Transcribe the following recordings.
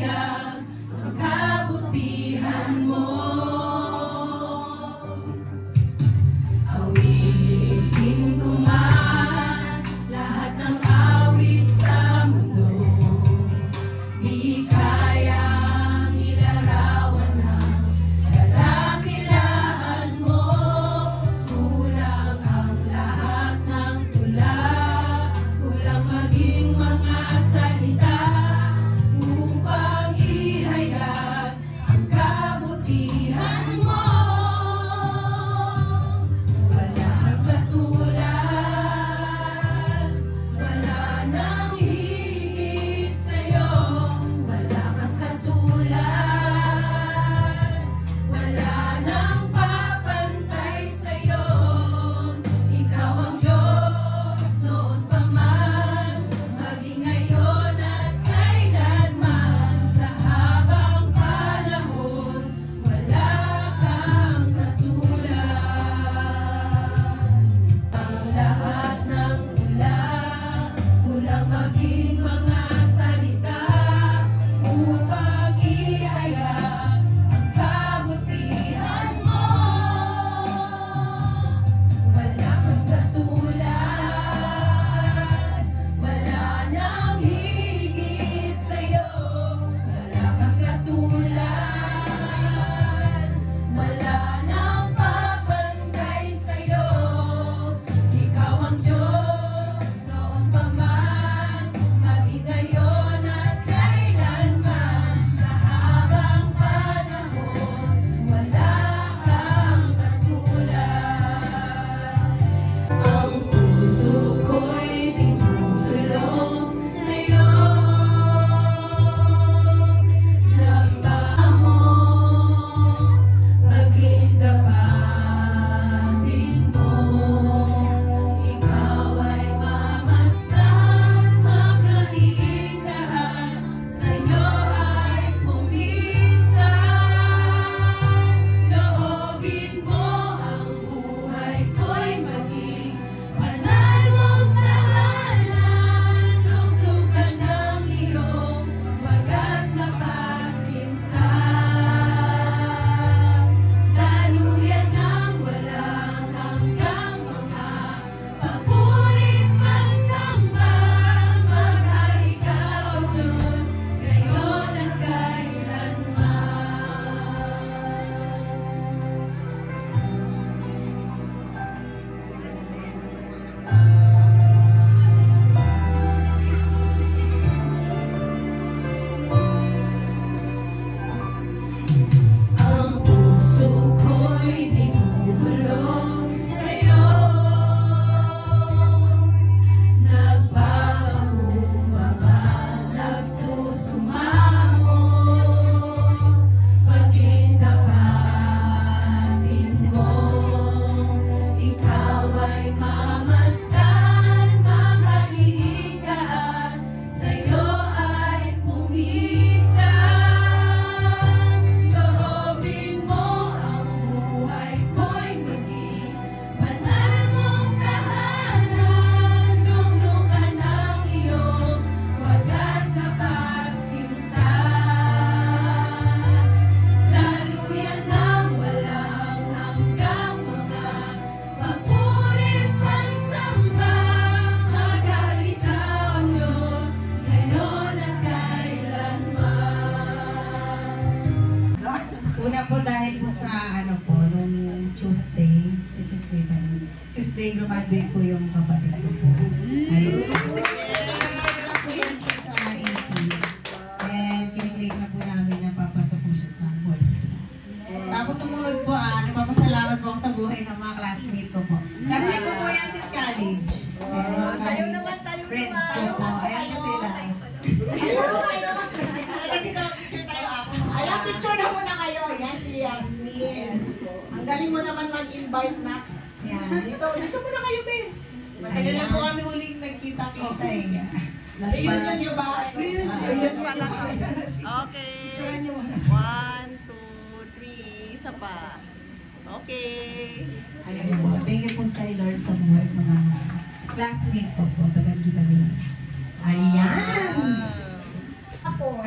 ihayag ang kabutihan mo. Awitin ko man lahat ng awit sa mundo, di kayang ilarawan ang kadakilaan mo. Kulang ang lahat ng tula, kulang maging mga salita upang ihayag ang kabutihan mo. Wala kang katulad, wala nang higit sa'yo. Wala kang katulad, wala nang papantay sa'yo. Ikaw ang Diyos noon pa man, maging ngayon at kailanman. Sa habang panahon, wala kang katulad. Ang lahat ng tula, kulang maging mga salita upang ihayag ang kabutihan mo. Wala kang katulad, wala nang higit sa'yo. Wala kang katulad, wala nang papantay sa'yo. Ikaw ang Diyos noon pa man, maging ngayon at kailanman. Sa habang panahon, wala kang katulad. Ang puso ko'y tinutulong sa'yo. Nagmamahal mo, maging kapatid mo. Ikaw ay mamasdan, magaligahan. Sa'yo ay pumisan. Loobin mo ang buhay ko'y maging banal mong tahanan. Luglugan ng iyong wagas na pagsinta. Daluyan ng walang hanggang mga papurit pagsamba. Maghari ka, O Diyos, ngayon at kailanman. Ang puso ko'y tinutulong sa'yo. Nagpapakumbaba, nagsusumamo, maging kapatid mo. Ikaw ay mamasdan, maghaligaan. Sa'yo ay pumisan. Loobin mo ang buhay ko'y maging banal mong tahanan. Luglugan ng iyong wagas na pagsinta. Daluyan ng walang hanggang mga papurit pagsamba. Maghari ka, O Diyos, ngayon at kailanman. Una po dahil po sa nung Tuesday ba yun? Tuesday, graduate po yung kapatid ko po. Ayun. Wala po yan po sa AP. And kineclaim na po namin na papasok po siya sa board. Tapos sumunod po, nagpapasalamat po ako sa buhay ng mga classmate ko po. Classmate ko po yan since college. Tayo naman. Friends ko po. Ayan po sila. Kasi ito, picture tayo ako. Ayan, picture na muna kayo. Yan si Yasmin. Ang galing mo naman mag-invite na. Yan. Dito muna kayo, Ben. Matagal na po kami uling nagkita-kita eh. Reunion nyo ba? Ayun pala kami. Okay. 1, 2, 3. Isa pa. Okay. Ayan po. Thank you po sa Lord sa buhay mga classmate ko po. Tagal kita nila. Ayan! Ako.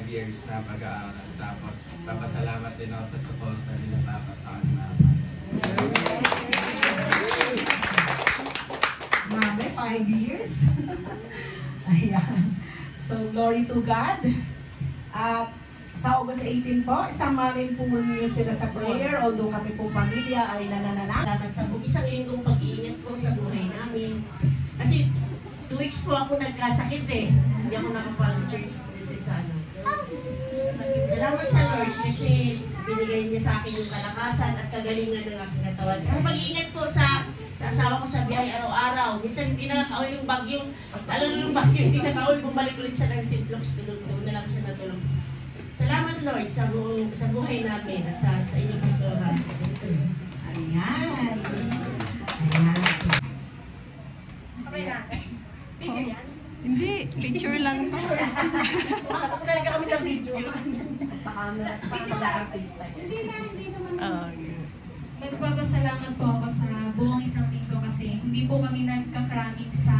years na pag-aaral. Tapos, papasalamat din ako sa suporta nila Papa sa akin, Mama. Mami, 5 years. Ayan. So, glory to God. At sa August 18 po, isama rin po niyo sila sa prayer. Although kami po pamilya ay nananalangin. Salamat sa isang linggong pag-iingat po sa buhay namin. Kasi 2 weeks po ako nagkasakit eh. Hindi ako nakapag-church dito sa ano. Salamat sa Lord kasi binigay niya sa akin yung kalakasan at kagalingan ng aking katawan. Sa pag-iingat po sa asawa ko sa biyahe araw-araw. Minsan hindi na nakauwi yung bagyong, lalo na yung bagyong hindi nakauwi, bumalik ulit siya ng Simplox, tulog na lang siya natulog. Salamat Lord sa buhay namin at sa inyong pastoral. Ayan. Ayan. Okay natin. Video yan. Hindi, picture lang to. Talaga kami sa video. Sa camera. Video lang. Hindi naman. Nagpapasalamat po ako sa buong isang linggo kasi hindi po kami nagka-cramming sa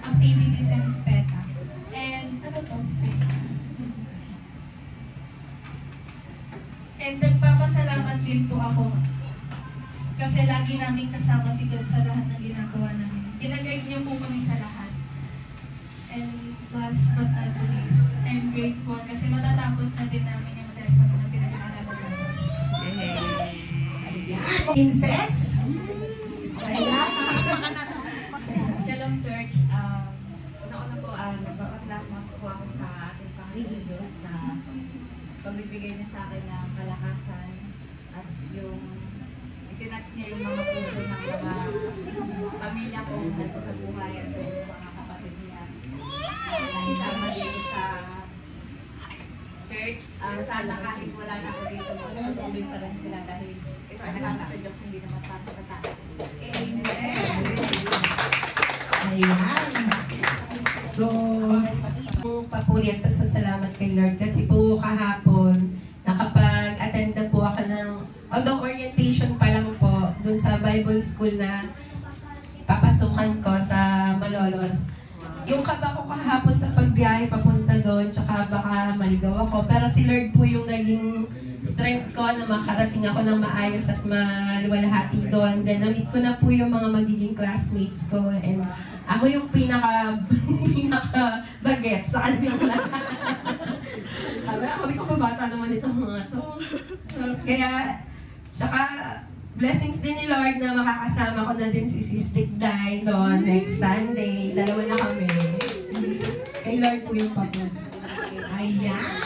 activities and PETA. And ano to? And nagpapasalamat din po ako kasi lagi namin kasama si God sa lahat ng ginagawa namin. Ginaguide niyo po kami sa lahat. And last but not least, I'm grateful kasi matatapos na din namin yung lesson na pinag-aaralan namin. Princess. Ayan. Shalom Church, una-una po, nagpapasalamat po ako sa ating Panginoon Diyos sa pagbibigay niya sa akin ng kalakasan at yung itinatch niya yung mga puso ng mga pamilya ko dito sa buhay at yung mga kapatid niya. Naisama dito sa church, sana kahit wala na ako dito, magpapatuloy pa rin sila dahil ito ay nakaka sa Diyos, hindi naman papatata. Ayan. So, papuri at pasasalamat kay Lord kasi po kahapon nakapag-attend na po ako ng although orientation pa lang po dun sa Bible school na papasukan ko sa Malolos. Yung kaba ko kahapon sa pagbiyahe papunta doon, tsaka baka maligaw ako. Pero si Lord po yung naging strength ko na makarating ako ng maayos at maluwalhati doon. Then na-meet ko na po yung mga magiging classmates ko. And ako yung pinaka-bagets sa kanilang lahat. Sabi ko, bata naman itong mga to. Kaya, tsaka, blessings din ni Lord na makakasama ko na din si Sis Dikday doon next Sunday. Dalawa na kami. Kay Lord po yung pagod. Ayan.